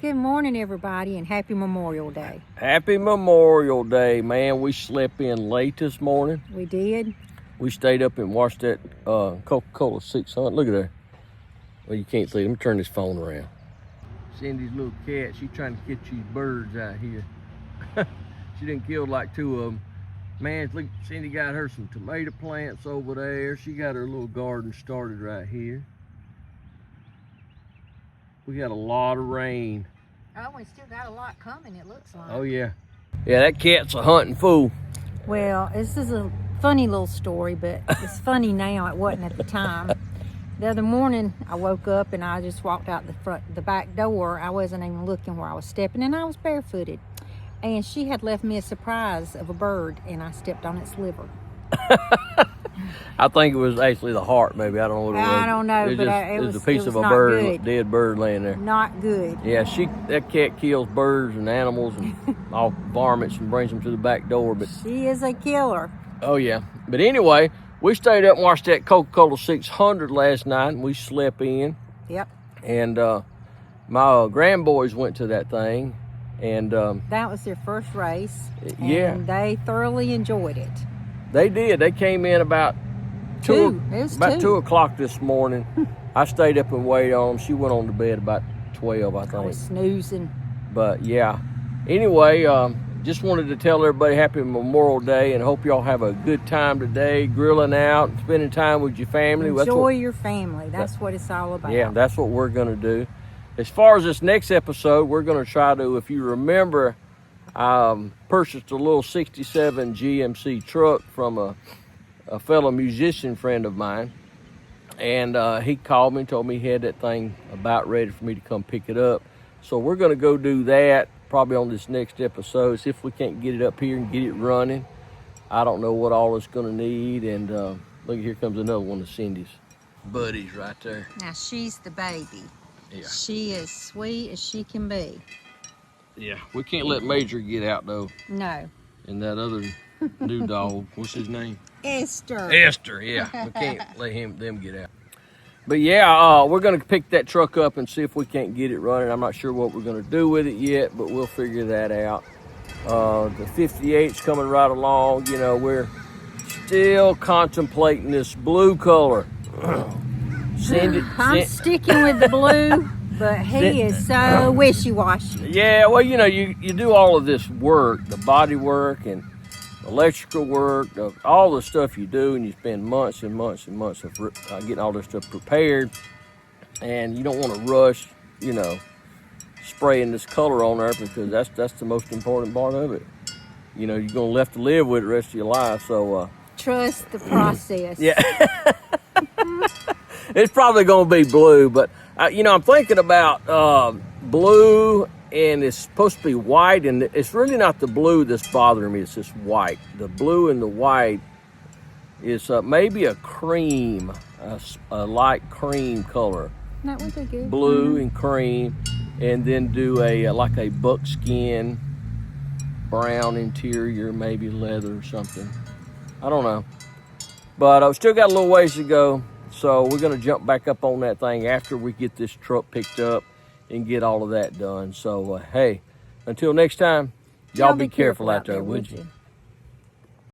Good morning, everybody, and happy Memorial Day. Happy Memorial Day, man. We slept in late this morning. We did. We stayed up and watched that Coca-Cola 600. Look at her. Well, you can't see. Let me turn this phone around. Cindy's little cat, she's trying to catch these birds out here. She done killed like 2 of them. Man, look, Cindy got her some tomato plants over there. She got her little garden started right here. We got a lot of rain. Oh, we still got a lot coming, it looks like. Oh, yeah. Yeah, that cat's a hunting fool. Well, this is a funny little story, but it's funny now. It wasn't at the time. The other morning, I woke up and I just walked out the back door. I wasn't even looking where I was stepping, and I was barefooted. And she had left me a surprise of a bird, and I stepped on its liver. I think it was actually the heart, maybe. I don't know what it was. I don't know, It was a piece of a bird, dead bird laying there. Not good. Yeah, that cat kills birds and animals and all varmints and brings them to the back door. But she is a killer. Oh, yeah. But anyway, we stayed up and watched that Coca-Cola 600 last night, and we slept in. Yep. And my grandboys went to that thing. And that was their first race. Yeah. And they thoroughly enjoyed it. They did. They came in about 2 o'clock this morning. I stayed up and waited on them. She went on to bed about 12, I think. I was snoozing. But yeah. Anyway, just wanted to tell everybody happy Memorial Day and hope y'all have a good time today, grilling out, spending time with your family. Enjoy your family. That's what it's all about. Yeah, that's what we're going to do. As far as this next episode, we're going to try to, if you remember, I purchased a little 67 GMC truck from a fellow musician friend of mine. And he called me and told me he had that thing about ready for me to come pick it up. So we're going to go do that probably on this next episode. See if we can't get it up here and get it running. I don't know what all it's going to need. And look, here comes another one of Cindy's buddies right there. Now, she's the baby. Yeah. She is sweet as she can be. Yeah, we can't let Major get out, though. No. And that other new dog, what's his name? Esther. Esther, yeah. We can't let them get out. But yeah, we're going to pick that truck up and see if we can't get it running. I'm not sure what we're going to do with it yet, but we'll figure that out. The 58's coming right along. You know, we're still contemplating this blue color. I'm sticking with the blue, but he is so wishy-washy. Yeah, well, you know, you do all of this work, the body work and electrical work, all the stuff you do, and you spend months and months and months of getting all this stuff prepared, and you don't want to rush, you know, spraying this color on there because that's the most important part of it. You know, you're going to have to live with it the rest of your life, so... Trust the process. Yeah. It's probably going to be blue, but, you know, I'm thinking about blue, and it's supposed to be white, and it's really not the blue that's bothering me. It's just white. The blue and the white is maybe a cream, a light cream color. That would be good. Blue and cream, and then do like a buckskin, brown interior, maybe leather or something. I don't know. But I've still got a little ways to go. So we're going to jump back up on that thing after we get this truck picked up and get all of that done. So, hey, until next time, y'all be careful out there, would you?